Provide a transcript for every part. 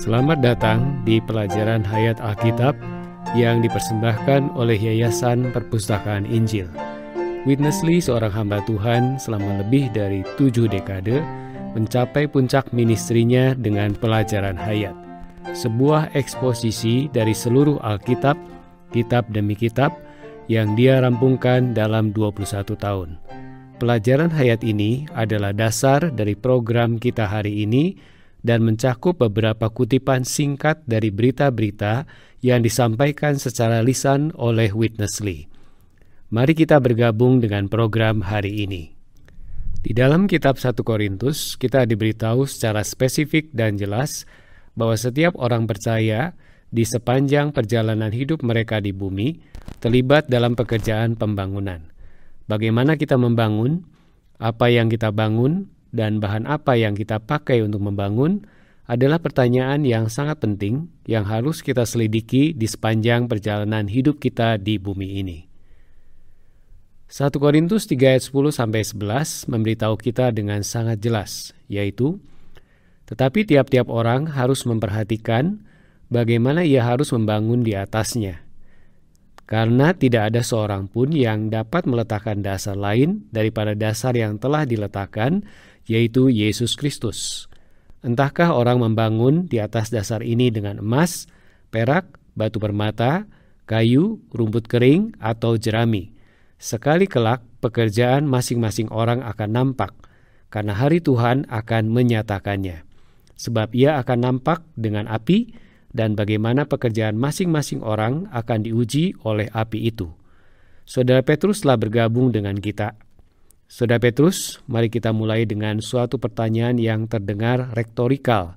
Selamat datang di pelajaran Hayat Alkitab yang dipersembahkan oleh Yayasan Perpustakaan Injil. Witness Lee, seorang hamba Tuhan selama lebih dari 7 dekade, mencapai puncak ministrinya dengan pelajaran Hayat. Sebuah eksposisi dari seluruh Alkitab, kitab demi kitab, yang dia rampungkan dalam 21 tahun. Pelajaran Hayat ini adalah dasar dari program kita hari ini dan mencakup beberapa kutipan singkat dari berita-berita yang disampaikan secara lisan oleh Witness Lee. Mari kita bergabung dengan program hari ini. Di dalam kitab 1 Korintus, kita diberitahu secara spesifik dan jelas bahwa setiap orang percaya di sepanjang perjalanan hidup mereka di bumi terlibat dalam pekerjaan pembangunan. Bagaimana kita membangun, apa yang kita bangun, dan bahan apa yang kita pakai untuk membangun adalah pertanyaan yang sangat penting yang harus kita selidiki di sepanjang perjalanan hidup kita di bumi ini. 1 Korintus 3 ayat 10-11 memberitahu kita dengan sangat jelas, yaitu, tetapi tiap-tiap orang harus memperhatikan bagaimana ia harus membangun di atasnya. Karena tidak ada seorang pun yang dapat meletakkan dasar lain daripada dasar yang telah diletakkan, yaitu Yesus Kristus. Entahkah orang membangun di atas dasar ini dengan emas, perak, batu permata, kayu, rumput kering, atau jerami. Sekali kelak pekerjaan masing-masing orang akan nampak, karena hari Tuhan akan menyatakannya. Sebab ia akan nampak dengan api, dan bagaimana pekerjaan masing-masing orang akan diuji oleh api itu. Saudara Petrus telah bergabung dengan kita. Saudara Petrus, mari kita mulai dengan suatu pertanyaan yang terdengar rektorikal.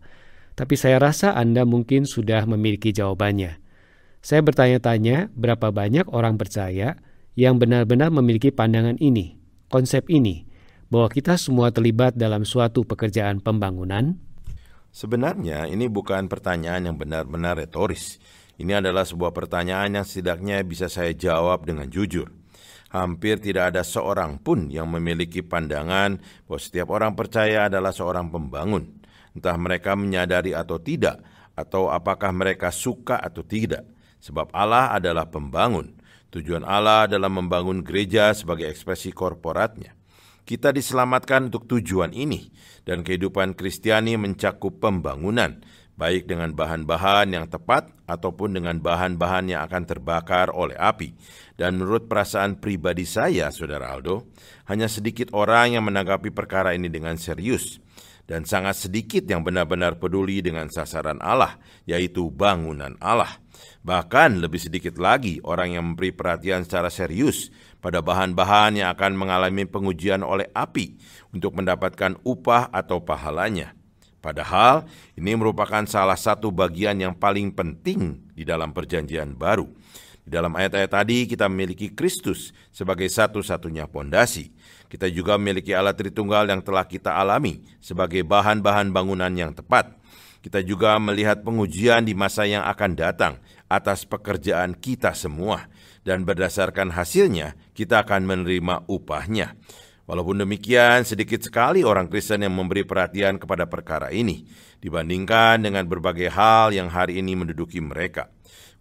Tapi saya rasa Anda mungkin sudah memiliki jawabannya. Saya bertanya-tanya berapa banyak orang percaya yang benar-benar memiliki pandangan ini, konsep ini, bahwa kita semua terlibat dalam suatu pekerjaan pembangunan? Sebenarnya ini bukan pertanyaan yang benar-benar retoris. Ini adalah sebuah pertanyaan yang setidaknya bisa saya jawab dengan jujur. Hampir tidak ada seorang pun yang memiliki pandangan bahwa setiap orang percaya adalah seorang pembangun. Entah mereka menyadari atau tidak, atau apakah mereka suka atau tidak. Sebab Allah adalah pembangun. Tujuan Allah adalah membangun gereja sebagai ekspresi korporatnya. Kita diselamatkan untuk tujuan ini, dan kehidupan Kristiani mencakup pembangunan, baik dengan bahan-bahan yang tepat ataupun dengan bahan-bahan yang akan terbakar oleh api. Dan menurut perasaan pribadi saya, Saudara Aldo, hanya sedikit orang yang menanggapi perkara ini dengan serius, dan sangat sedikit yang benar-benar peduli dengan sasaran Allah, yaitu bangunan Allah. Bahkan lebih sedikit lagi orang yang memberi perhatian secara serius pada bahan-bahan yang akan mengalami pengujian oleh api untuk mendapatkan upah atau pahalanya. Padahal ini merupakan salah satu bagian yang paling penting di dalam perjanjian baru. Di dalam ayat-ayat tadi kita memiliki Kristus sebagai satu-satunya pondasi. Kita juga memiliki Allah Tritunggal yang telah kita alami sebagai bahan-bahan bangunan yang tepat. Kita juga melihat pengujian di masa yang akan datang atas pekerjaan kita semua. Dan berdasarkan hasilnya kita akan menerima upahnya. Walaupun demikian, sedikit sekali orang Kristen yang memberi perhatian kepada perkara ini dibandingkan dengan berbagai hal yang hari ini menduduki mereka.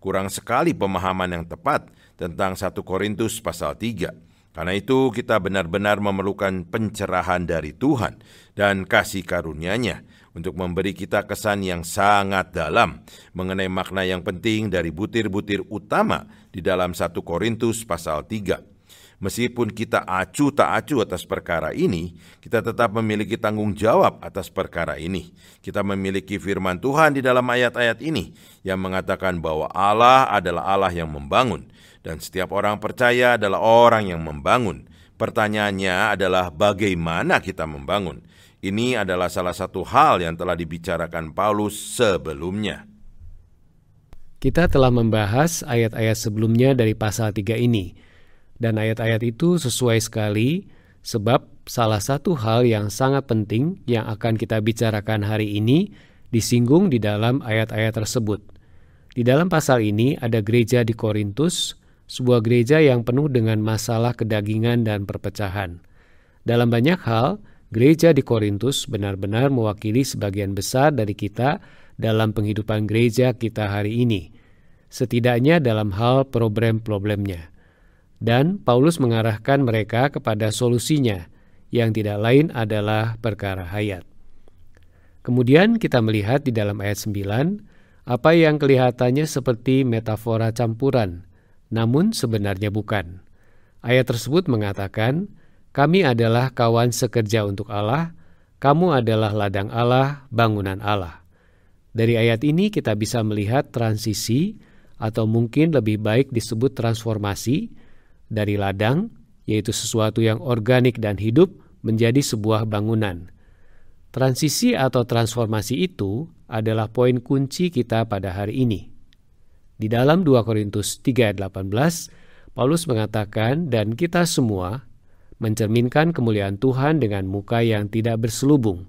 Kurang sekali pemahaman yang tepat tentang 1 Korintus pasal 3. Karena itu kita benar-benar memerlukan pencerahan dari Tuhan dan kasih karunia-Nya untuk memberi kita kesan yang sangat dalam mengenai makna yang penting dari butir-butir utama di dalam 1 Korintus pasal 3. Meskipun kita acuh tak acuh atas perkara ini, kita tetap memiliki tanggung jawab atas perkara ini. Kita memiliki firman Tuhan di dalam ayat-ayat ini yang mengatakan bahwa Allah adalah Allah yang membangun, dan setiap orang percaya adalah orang yang membangun. Pertanyaannya adalah bagaimana kita membangun. Ini adalah salah satu hal yang telah dibicarakan Paulus sebelumnya. Kita telah membahas ayat-ayat sebelumnya dari pasal 3 ini. Dan ayat-ayat itu sesuai sekali sebab salah satu hal yang sangat penting yang akan kita bicarakan hari ini disinggung di dalam ayat-ayat tersebut. Di dalam pasal ini ada gereja di Korintus, sebuah gereja yang penuh dengan masalah kedagingan dan perpecahan. Dalam banyak hal, gereja di Korintus benar-benar mewakili sebagian besar dari kita dalam penghidupan gereja kita hari ini, setidaknya dalam hal problem-problemnya. Dan Paulus mengarahkan mereka kepada solusinya, yang tidak lain adalah perkara hayat. Kemudian kita melihat di dalam ayat 9, apa yang kelihatannya seperti metafora campuran, namun sebenarnya bukan. Ayat tersebut mengatakan, kami adalah kawan sekerja untuk Allah, kamu adalah ladang Allah, bangunan Allah. Dari ayat ini kita bisa melihat transisi, atau mungkin lebih baik disebut transformasi, dari ladang, yaitu sesuatu yang organik dan hidup, menjadi sebuah bangunan. Transisi atau transformasi itu adalah poin kunci kita pada hari ini. Di dalam 2 Korintus 3 ayat 18, Paulus mengatakan, dan kita semua mencerminkan kemuliaan Tuhan dengan muka yang tidak berselubung.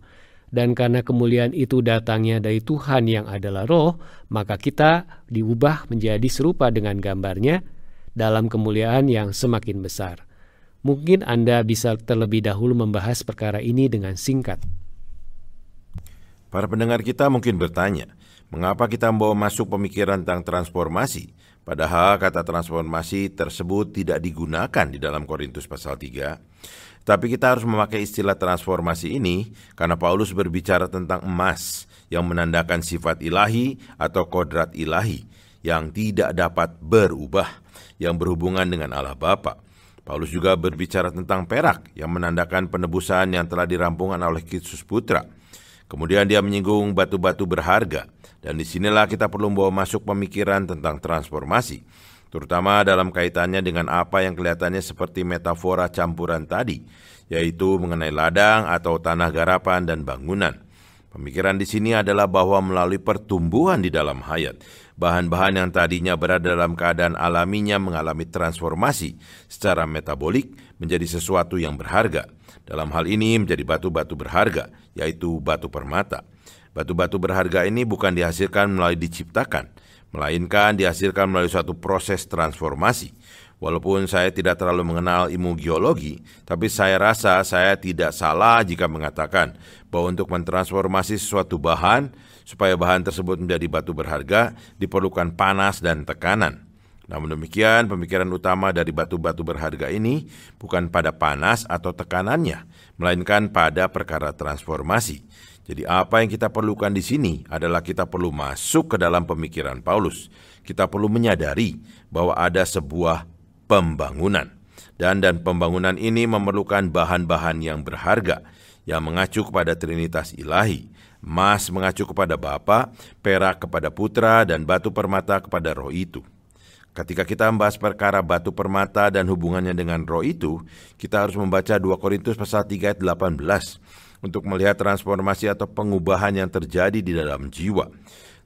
Dan karena kemuliaan itu datangnya dari Tuhan yang adalah roh, maka kita diubah menjadi serupa dengan gambarnya dalam kemuliaan yang semakin besar. Mungkin Anda bisa terlebih dahulu membahas perkara ini dengan singkat. Para pendengar kita mungkin bertanya, mengapa kita membawa masuk pemikiran tentang transformasi? Padahal kata transformasi tersebut tidak digunakan di dalam Korintus pasal 3. Tapi kita harus memakai istilah transformasi ini karena Paulus berbicara tentang emas yang menandakan sifat ilahi atau kodrat ilahi yang tidak dapat berubah, yang berhubungan dengan Allah Bapa. Paulus juga berbicara tentang perak yang menandakan penebusan yang telah dirampungkan oleh Kristus Putra. Kemudian dia menyinggung batu-batu berharga. Dan disinilah kita perlu membawa masuk pemikiran tentang transformasi, terutama dalam kaitannya dengan apa yang kelihatannya seperti metafora campuran tadi, yaitu mengenai ladang atau tanah garapan dan bangunan. Pemikiran di sini adalah bahwa melalui pertumbuhan di dalam hayat, bahan-bahan yang tadinya berada dalam keadaan alaminya mengalami transformasi secara metabolik menjadi sesuatu yang berharga. Dalam hal ini menjadi batu-batu berharga, yaitu batu permata. Batu-batu berharga ini bukan dihasilkan melalui diciptakan, melainkan dihasilkan melalui suatu proses transformasi. Walaupun saya tidak terlalu mengenal ilmu geologi, tapi saya rasa saya tidak salah jika mengatakan bahwa untuk mentransformasi sesuatu bahan, supaya bahan tersebut menjadi batu berharga, diperlukan panas dan tekanan. Namun demikian, pemikiran utama dari batu-batu berharga ini bukan pada panas atau tekanannya, melainkan pada perkara transformasi. Jadi apa yang kita perlukan di sini adalah kita perlu masuk ke dalam pemikiran Paulus. Kita perlu menyadari bahwa ada sebuah pembangunan. Dan pembangunan ini memerlukan bahan-bahan yang berharga, yang mengacu kepada Trinitas Ilahi. Emas mengacu kepada Bapa, perak kepada Putra, dan batu permata kepada Roh itu. Ketika kita membahas perkara batu permata dan hubungannya dengan roh itu, kita harus membaca 2 Korintus pasal 3 ayat 18 untuk melihat transformasi atau pengubahan yang terjadi di dalam jiwa.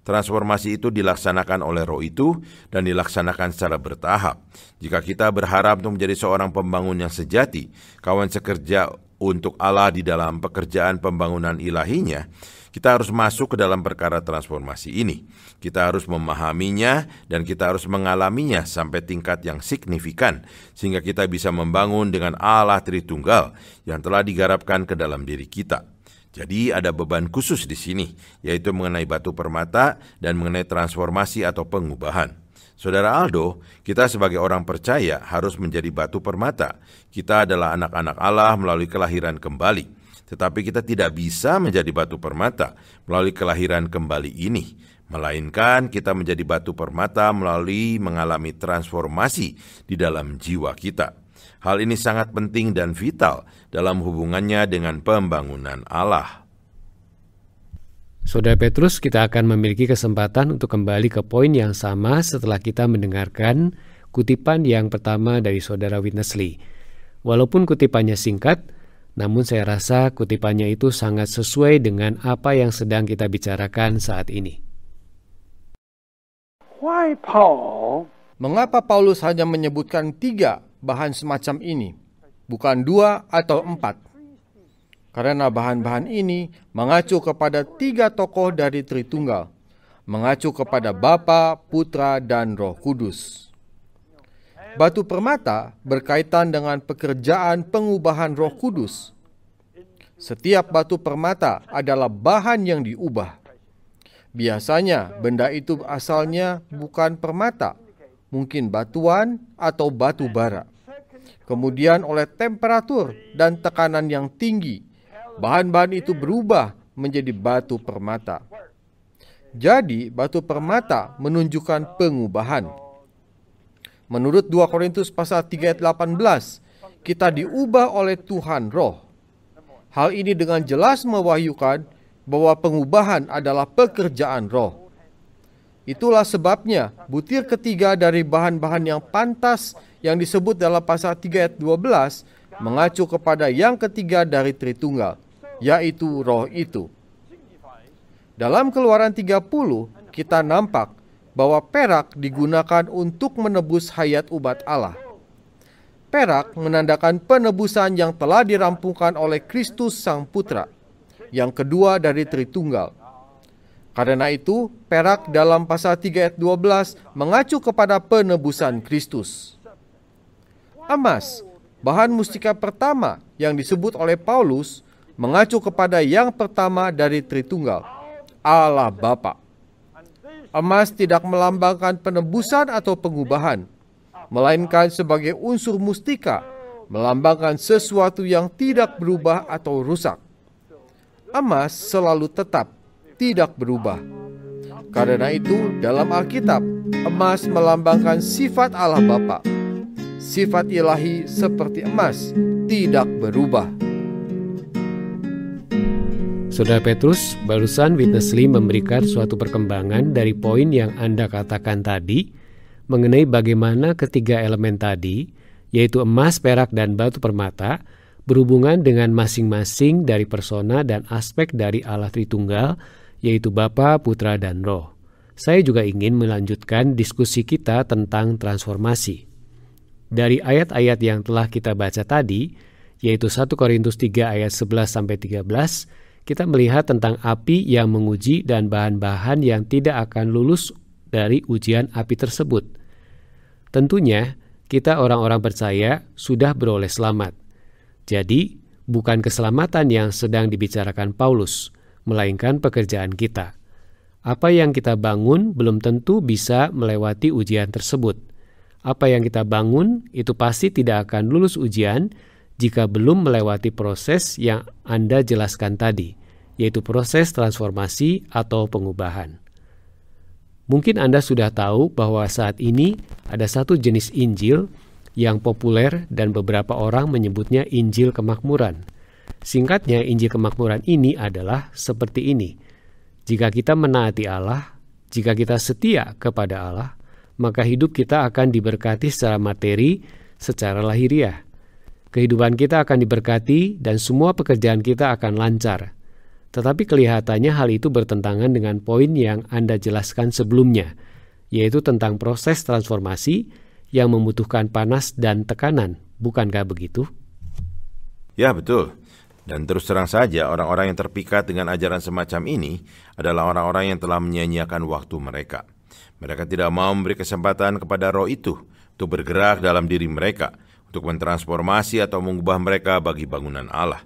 Transformasi itu dilaksanakan oleh roh itu dan dilaksanakan secara bertahap. Jika kita berharap untuk menjadi seorang pembangun yang sejati, kawan sekerja untuk Allah di dalam pekerjaan pembangunan ilahinya, kita harus masuk ke dalam perkara transformasi ini. Kita harus memahaminya dan kita harus mengalaminya sampai tingkat yang signifikan, sehingga kita bisa membangun dengan Allah Tritunggal yang telah digarapkan ke dalam diri kita. Jadi ada beban khusus di sini, yaitu mengenai batu permata dan mengenai transformasi atau pengubahan. Saudara Aldo, kita sebagai orang percaya harus menjadi batu permata. Kita adalah anak-anak Allah melalui kelahiran kembali. Tetapi kita tidak bisa menjadi batu permata melalui kelahiran kembali ini, melainkan kita menjadi batu permata melalui mengalami transformasi di dalam jiwa kita. Hal ini sangat penting dan vital dalam hubungannya dengan pembangunan Allah. Saudara Petrus, kita akan memiliki kesempatan untuk kembali ke poin yang sama setelah kita mendengarkan kutipan yang pertama dari Saudara Witness Lee. Walaupun kutipannya singkat, namun saya rasa kutipannya itu sangat sesuai dengan apa yang sedang kita bicarakan saat ini. Mengapa Paulus hanya menyebutkan 3 bahan semacam ini, bukan 2 atau 4? Karena bahan-bahan ini mengacu kepada 3 tokoh dari Tritunggal, mengacu kepada Bapa, Putra, dan Roh Kudus. Batu permata berkaitan dengan pekerjaan pengubahan Roh Kudus. Setiap batu permata adalah bahan yang diubah. Biasanya benda itu asalnya bukan permata, mungkin batuan atau batu bara. Kemudian oleh temperatur dan tekanan yang tinggi, bahan-bahan itu berubah menjadi batu permata. Jadi batu permata menunjukkan pengubahan. Menurut 2 Korintus pasal 3 ayat 18, kita diubah oleh Tuhan Roh. Hal ini dengan jelas mewahyukan bahwa pengubahan adalah pekerjaan Roh. Itulah sebabnya butir ketiga dari bahan-bahan yang pantas yang disebut dalam pasal 3 ayat 12 mengacu kepada yang ketiga dari Tritunggal, yaitu Roh itu. Dalam Keluaran 30, kita nampak bahwa perak digunakan untuk menebus hayat umat Allah. Perak menandakan penebusan yang telah dirampungkan oleh Kristus Sang Putra, yang kedua dari Tritunggal. Karena itu, perak dalam pasal 3 ayat 12 mengacu kepada penebusan Kristus. Emas, bahan mustika pertama yang disebut oleh Paulus, mengacu kepada yang pertama dari Tritunggal, Allah Bapa. Emas tidak melambangkan penebusan atau pengubahan, melainkan sebagai unsur mustika, melambangkan sesuatu yang tidak berubah atau rusak. Emas selalu tetap, tidak berubah. Karena itu, dalam Alkitab, emas melambangkan sifat Allah Bapa. Sifat ilahi seperti emas, tidak berubah. Saudara Petrus, barusan Witness Lee memberikan suatu perkembangan dari poin yang Anda katakan tadi, mengenai bagaimana ketiga elemen tadi, yaitu emas, perak, dan batu permata, berhubungan dengan masing-masing dari persona dan aspek dari Allah Tritunggal, yaitu Bapa, Putra, dan Roh. Saya juga ingin melanjutkan diskusi kita tentang transformasi. Dari ayat-ayat yang telah kita baca tadi, yaitu 1 Korintus 3 ayat 11-13, kita melihat tentang api yang menguji dan bahan-bahan yang tidak akan lulus dari ujian api tersebut. Tentunya, kita orang-orang percaya sudah beroleh selamat. Jadi, bukan keselamatan yang sedang dibicarakan Paulus, melainkan pekerjaan kita. Apa yang kita bangun belum tentu bisa melewati ujian tersebut. Apa yang kita bangun itu pasti tidak akan lulus ujian jika belum melewati proses yang Anda jelaskan tadi, yaitu proses transformasi atau pengubahan. Mungkin Anda sudah tahu bahwa saat ini ada satu jenis Injil yang populer dan beberapa orang menyebutnya Injil Kemakmuran. Singkatnya, Injil Kemakmuran ini adalah seperti ini. Jika kita menaati Allah, jika kita setia kepada Allah, maka hidup kita akan diberkati secara materi, secara lahiriah. Kehidupan kita akan diberkati dan semua pekerjaan kita akan lancar. Tetapi kelihatannya hal itu bertentangan dengan poin yang Anda jelaskan sebelumnya, yaitu tentang proses transformasi yang membutuhkan panas dan tekanan. Bukankah begitu? Ya, betul. Dan terus terang saja, orang-orang yang terpikat dengan ajaran semacam ini adalah orang-orang yang telah menyia-nyiakan waktu mereka. Mereka tidak mau memberi kesempatan kepada roh itu untuk bergerak dalam diri mereka, untuk mentransformasi atau mengubah mereka bagi bangunan Allah.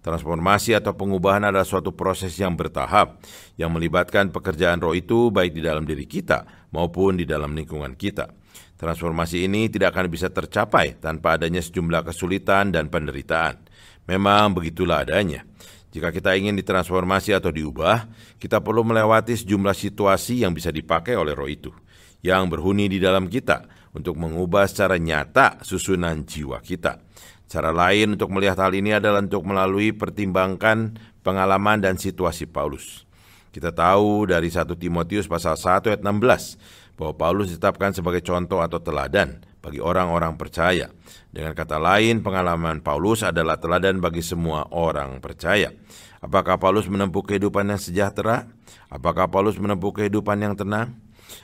Transformasi atau pengubahan adalah suatu proses yang bertahap, yang melibatkan pekerjaan roh itu baik di dalam diri kita maupun di dalam lingkungan kita. Transformasi ini tidak akan bisa tercapai tanpa adanya sejumlah kesulitan dan penderitaan. Memang begitulah adanya. Jika kita ingin ditransformasi atau diubah, kita perlu melewati sejumlah situasi yang bisa dipakai oleh roh itu, yang berhuni di dalam kita untuk mengubah secara nyata susunan jiwa kita. Cara lain untuk melihat hal ini adalah untuk melalui pertimbangkan pengalaman dan situasi Paulus. Kita tahu dari 1 Timotius pasal 1 ayat 16 bahwa Paulus ditetapkan sebagai contoh atau teladan bagi orang-orang percaya. Dengan kata lain, pengalaman Paulus adalah teladan bagi semua orang percaya. Apakah Paulus menempuh kehidupan yang sejahtera? Apakah Paulus menempuh kehidupan yang tenang?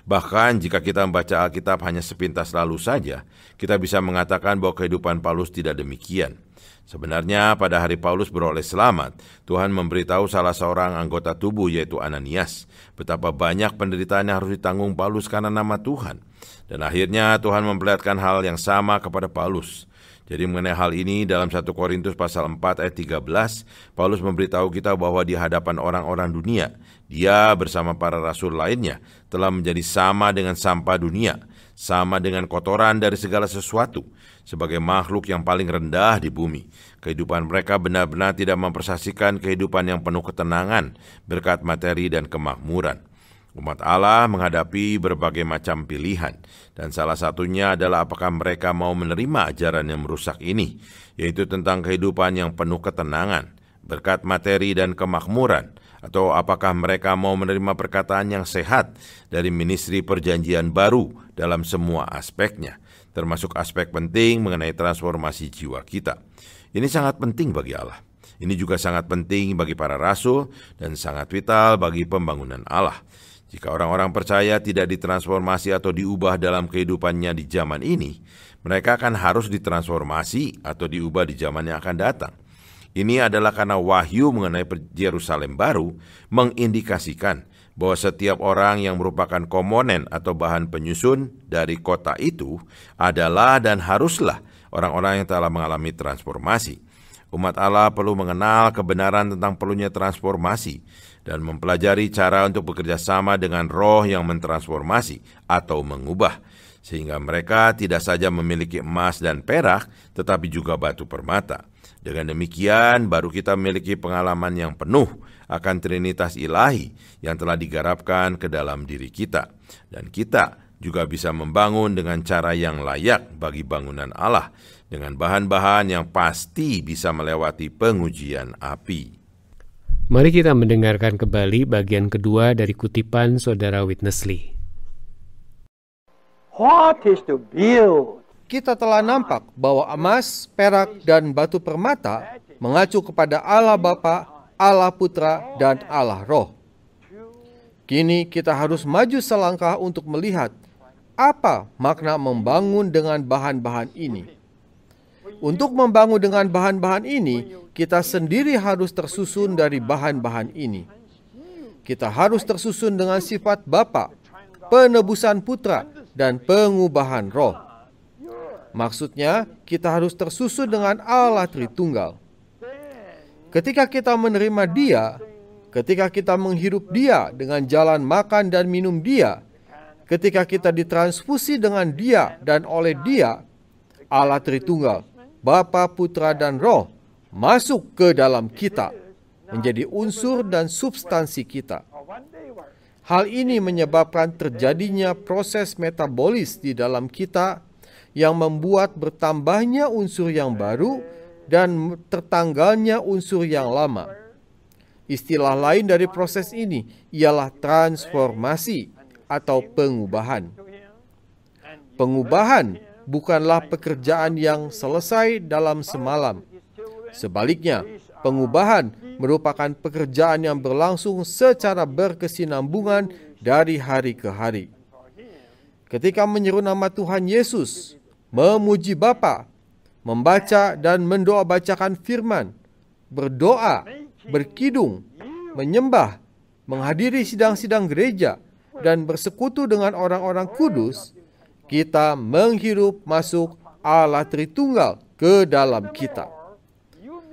Bahkan jika kita membaca Alkitab hanya sepintas lalu saja, kita bisa mengatakan bahwa kehidupan Paulus tidak demikian. Sebenarnya pada hari Paulus beroleh selamat, Tuhan memberitahu salah seorang anggota tubuh yaitu Ananias, betapa banyak penderitaan yang harus ditanggung Paulus karena nama Tuhan. Dan akhirnya Tuhan memperlihatkan hal yang sama kepada Paulus. Jadi mengenai hal ini dalam 1 Korintus pasal 4 ayat 13, Paulus memberitahu kita bahwa di hadapan orang-orang dunia, dia bersama para rasul lainnya telah menjadi sama dengan sampah dunia, sama dengan kotoran dari segala sesuatu, sebagai makhluk yang paling rendah di bumi. Kehidupan mereka benar-benar tidak mempersaksikan kehidupan yang penuh ketenangan, berkat materi dan kemakmuran. Umat Allah menghadapi berbagai macam pilihan, dan salah satunya adalah apakah mereka mau menerima ajaran yang merusak ini, yaitu tentang kehidupan yang penuh ketenangan, berkat materi dan kemakmuran, atau apakah mereka mau menerima perkataan yang sehat dari ministri perjanjian baru dalam semua aspeknya, termasuk aspek penting mengenai transformasi jiwa kita. Ini sangat penting bagi Allah. Ini juga sangat penting bagi para rasul dan sangat vital bagi pembangunan Allah. Jika orang-orang percaya tidak ditransformasi atau diubah dalam kehidupannya di zaman ini, mereka akan harus ditransformasi atau diubah di zaman yang akan datang. Ini adalah karena wahyu mengenai Yerusalem baru mengindikasikan bahwa setiap orang yang merupakan komponen atau bahan penyusun dari kota itu adalah dan haruslah orang-orang yang telah mengalami transformasi. Umat Allah perlu mengenal kebenaran tentang perlunya transformasi dan mempelajari cara untuk bekerja sama dengan roh yang mentransformasi atau mengubah, sehingga mereka tidak saja memiliki emas dan perak, tetapi juga batu permata. Dengan demikian, baru kita memiliki pengalaman yang penuh akan Trinitas ilahi yang telah digarapkan ke dalam diri kita. Dan kita juga bisa membangun dengan cara yang layak bagi bangunan Allah, dengan bahan-bahan yang pasti bisa melewati pengujian api. Mari kita mendengarkan kembali bagian kedua dari kutipan Saudara Witness Lee. What is to build? Kita telah nampak bahwa emas, perak, dan batu permata mengacu kepada Allah Bapa, Allah Putra, dan Allah Roh. Kini kita harus maju selangkah untuk melihat apa makna membangun dengan bahan-bahan ini. Untuk membangun dengan bahan-bahan ini, kita sendiri harus tersusun dari bahan-bahan ini. Kita harus tersusun dengan sifat Bapa, penebusan Putra, dan pengubahan Roh. Maksudnya, kita harus tersusun dengan Allah Tritunggal. Ketika kita menerima Dia, ketika kita menghirup Dia dengan jalan makan dan minum Dia, ketika kita ditransfusi dengan Dia dan oleh Dia, Allah Tritunggal, Bapa, Putra, dan Roh masuk ke dalam kita, menjadi unsur dan substansi kita. Hal ini menyebabkan terjadinya proses metabolis di dalam kita yang membuat bertambahnya unsur yang baru dan tertanggalnya unsur yang lama. Istilah lain dari proses ini ialah transformasi atau pengubahan. Pengubahan bukanlah pekerjaan yang selesai dalam semalam. Sebaliknya, pengubahan merupakan pekerjaan yang berlangsung secara berkesinambungan dari hari ke hari. Ketika menyeru nama Tuhan Yesus, memuji Bapa, membaca dan mendoa-bacakan firman, berdoa, berkidung, menyembah, menghadiri sidang-sidang gereja, dan bersekutu dengan orang-orang kudus, kita menghirup masuk Allah Tritunggal ke dalam kita.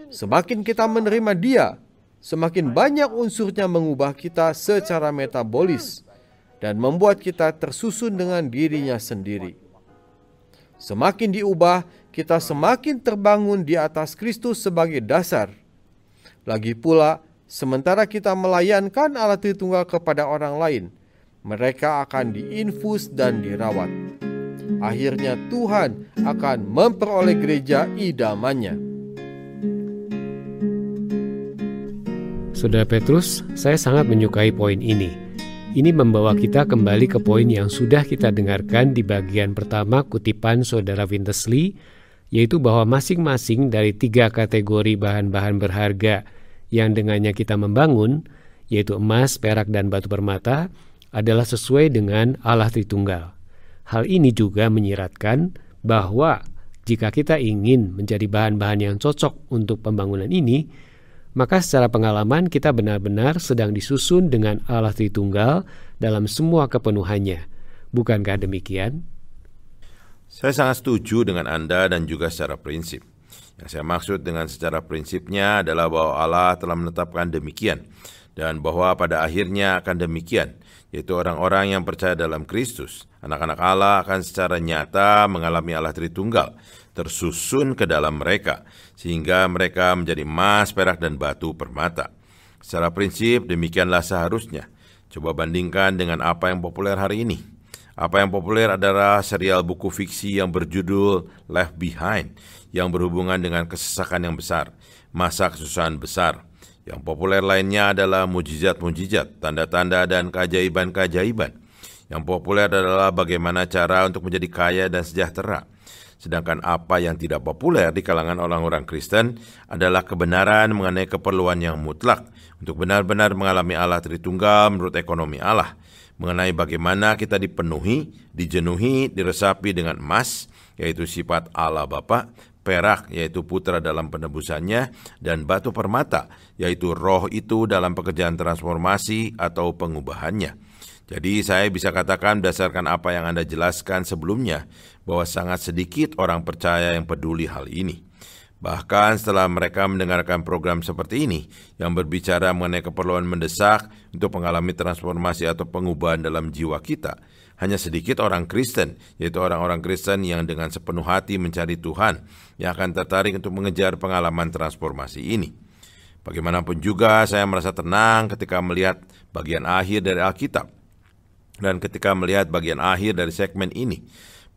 Semakin kita menerima Dia, semakin banyak unsurnya mengubah kita secara metabolis dan membuat kita tersusun dengan dirinya sendiri. Semakin diubah, kita semakin terbangun di atas Kristus sebagai dasar. Lagi pula, sementara kita melayankan Allah Tritunggal kepada orang lain, mereka akan diinfus dan dirawat. Akhirnya Tuhan akan memperoleh gereja idamannya. Saudara Petrus, saya sangat menyukai poin ini. Ini membawa kita kembali ke poin yang sudah kita dengarkan di bagian pertama kutipan Saudara Witness Lee, yaitu bahwa masing-masing dari 3 kategori bahan-bahan berharga yang dengannya kita membangun, yaitu emas, perak, dan batu permata, adalah sesuai dengan Allah Tritunggal. Hal ini juga menyiratkan bahwa jika kita ingin menjadi bahan-bahan yang cocok untuk pembangunan ini, maka secara pengalaman kita benar-benar sedang disusun dengan Allah Tritunggal dalam semua kepenuhannya. Bukankah demikian? Saya sangat setuju dengan Anda dan juga secara prinsip. Yang saya maksud dengan secara prinsipnya adalah bahwa Allah telah menetapkan demikian, dan bahwa pada akhirnya akan demikian, yaitu orang-orang yang percaya dalam Kristus, anak-anak Allah akan secara nyata mengalami Allah Tritunggal, tersusun ke dalam mereka, sehingga mereka menjadi emas, perak, dan batu permata. Secara prinsip demikianlah seharusnya. Coba bandingkan dengan apa yang populer hari ini. Apa yang populer adalah serial buku fiksi yang berjudul Left Behind, yang berhubungan dengan kesesakan yang besar, masa kesusahan besar. Yang populer lainnya adalah mujizat-mujizat, tanda-tanda, dan keajaiban-keajaiban. Yang populer adalah bagaimana cara untuk menjadi kaya dan sejahtera. Sedangkan apa yang tidak populer di kalangan orang-orang Kristen adalah kebenaran mengenai keperluan yang mutlak untuk benar-benar mengalami Allah Tritunggal menurut ekonomi Allah, mengenai bagaimana kita dipenuhi, dijenuhi, diresapi dengan emas, yaitu sifat Allah Bapa, perak, yaitu putra dalam penebusannya, dan batu permata, yaitu roh itu dalam pekerjaan transformasi atau pengubahannya. Jadi saya bisa katakan berdasarkan apa yang Anda jelaskan sebelumnya, bahwa sangat sedikit orang percaya yang peduli hal ini. Bahkan setelah mereka mendengarkan program seperti ini yang berbicara mengenai keperluan mendesak untuk mengalami transformasi atau pengubahan dalam jiwa kita, hanya sedikit orang Kristen, yaitu orang-orang Kristen yang dengan sepenuh hati mencari Tuhan, yang akan tertarik untuk mengejar pengalaman transformasi ini. Bagaimanapun juga saya merasa tenang ketika melihat bagian akhir dari Alkitab, dan ketika melihat bagian akhir dari segmen ini.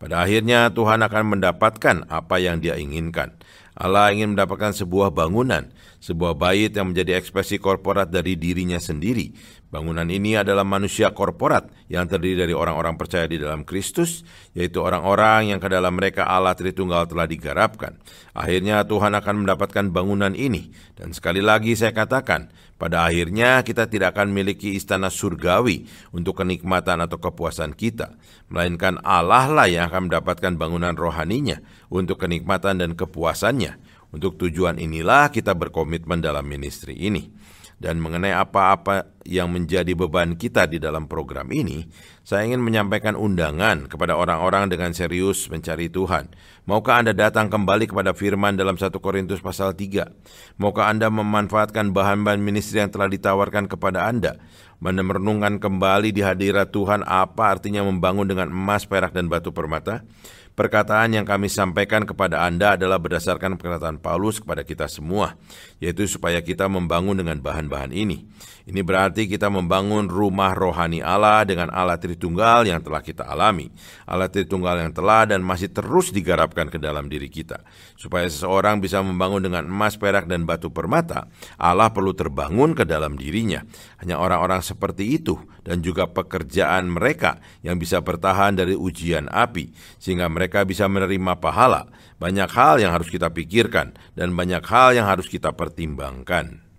Pada akhirnya Tuhan akan mendapatkan apa yang Dia inginkan. Allah ingin mendapatkan sebuah bangunan, sebuah bait yang menjadi ekspresi korporat dari dirinya sendiri. Bangunan ini adalah manusia korporat yang terdiri dari orang-orang percaya di dalam Kristus, yaitu orang-orang yang ke dalam mereka Allah Tritunggal telah digarapkan. Akhirnya Tuhan akan mendapatkan bangunan ini. Dan sekali lagi saya katakan, pada akhirnya kita tidak akan memiliki istana surgawi untuk kenikmatan atau kepuasan kita, melainkan Allah lah yang akan mendapatkan bangunan rohaninya untuk kenikmatan dan kepuasannya. Untuk tujuan inilah kita berkomitmen dalam ministry ini. Dan mengenai apa-apa yang menjadi beban kita di dalam program ini, saya ingin menyampaikan undangan kepada orang-orang dengan serius mencari Tuhan. Maukah Anda datang kembali kepada firman dalam 1 Korintus pasal 3? Maukah Anda memanfaatkan bahan-bahan ministry yang telah ditawarkan kepada Anda? Merenungkan kembali di hadirat Tuhan apa artinya membangun dengan emas, perak, dan batu permata? Perkataan yang kami sampaikan kepada Anda adalah berdasarkan perkataan Paulus kepada kita semua, yaitu supaya kita membangun dengan bahan-bahan ini. Ini berarti kita membangun rumah rohani Allah dengan Allah Tritunggal yang telah kita alami. Allah Tritunggal yang telah dan masih terus digarapkan ke dalam diri kita. Supaya seseorang bisa membangun dengan emas, perak, dan batu permata, Allah perlu terbangun ke dalam dirinya. Hanya orang-orang seperti itu dan juga pekerjaan mereka yang bisa bertahan dari ujian api, sehingga mereka bisa menerima pahala. Banyak hal yang harus kita pikirkan dan banyak hal yang harus kita pertimbangkan.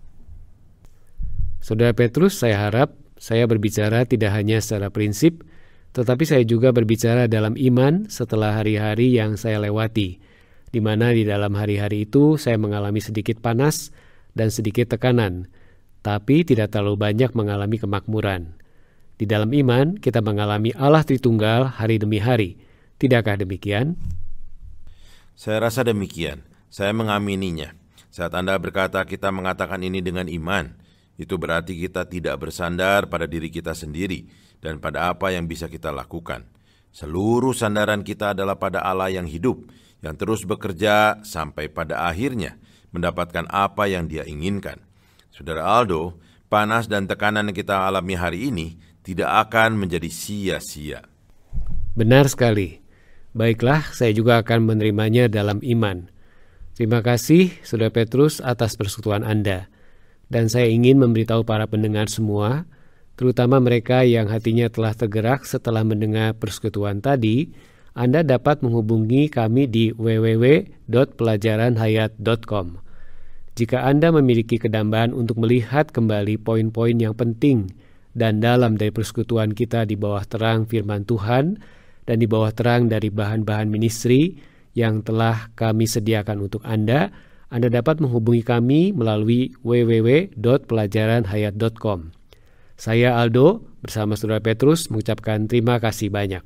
Saudara Petrus, saya harap saya berbicara tidak hanya secara prinsip, tetapi saya juga berbicara dalam iman setelah hari-hari yang saya lewati, di mana di dalam hari-hari itu saya mengalami sedikit panas dan sedikit tekanan, tapi tidak terlalu banyak mengalami kemakmuran. Di dalam iman, kita mengalami Allah Tritunggal hari demi hari. Tidakkah demikian? Saya rasa demikian. Saya mengamininya. Saat Anda berkata kita mengatakan ini dengan iman, itu berarti kita tidak bersandar pada diri kita sendiri dan pada apa yang bisa kita lakukan. Seluruh sandaran kita adalah pada Allah yang hidup, yang terus bekerja sampai pada akhirnya mendapatkan apa yang Dia inginkan. Saudara Aldo, panas dan tekanan yang kita alami hari ini tidak akan menjadi sia-sia. Benar sekali. Baiklah, saya juga akan menerimanya dalam iman. Terima kasih, Saudara Petrus, atas persekutuan Anda. Dan saya ingin memberitahu para pendengar semua, terutama mereka yang hatinya telah tergerak setelah mendengar persekutuan tadi, Anda dapat menghubungi kami di www.pelajaranhayat.com. Jika Anda memiliki kedambaan untuk melihat kembali poin-poin yang penting dan dalam dari persekutuan kita di bawah terang firman Tuhan dan di bawah terang dari bahan-bahan ministry yang telah kami sediakan untuk Anda dapat menghubungi kami melalui www.pelajaranhayat.com. Saya Aldo bersama Saudara Petrus mengucapkan terima kasih banyak.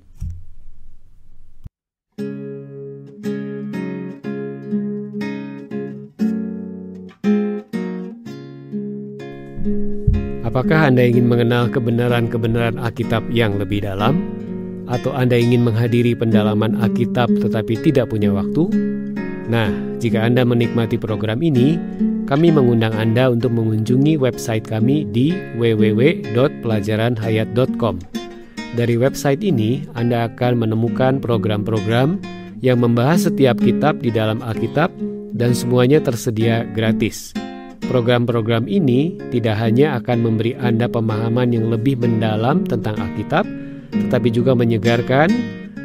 Apakah Anda ingin mengenal kebenaran-kebenaran Alkitab yang lebih dalam? Atau Anda ingin menghadiri pendalaman Alkitab tetapi tidak punya waktu? Nah, jika Anda menikmati program ini, kami mengundang Anda untuk mengunjungi website kami di www.pelajaranhayat.com. Dari website ini, Anda akan menemukan program-program yang membahas setiap kitab di dalam Alkitab dan semuanya tersedia gratis. Program-program ini tidak hanya akan memberi Anda pemahaman yang lebih mendalam tentang Alkitab, tetapi juga menyegarkan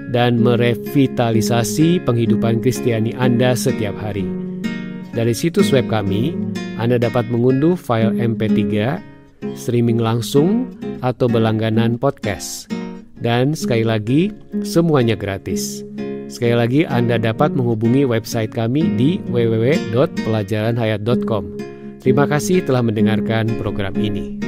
dan merevitalisasi penghidupan Kristiani Anda setiap hari. Dari situs web kami, Anda dapat mengunduh file MP3, streaming langsung, atau berlangganan podcast. Dan sekali lagi, semuanya gratis. Sekali lagi, Anda dapat menghubungi website kami di www.pelajaranhayat.com. Terima kasih telah mendengarkan program ini.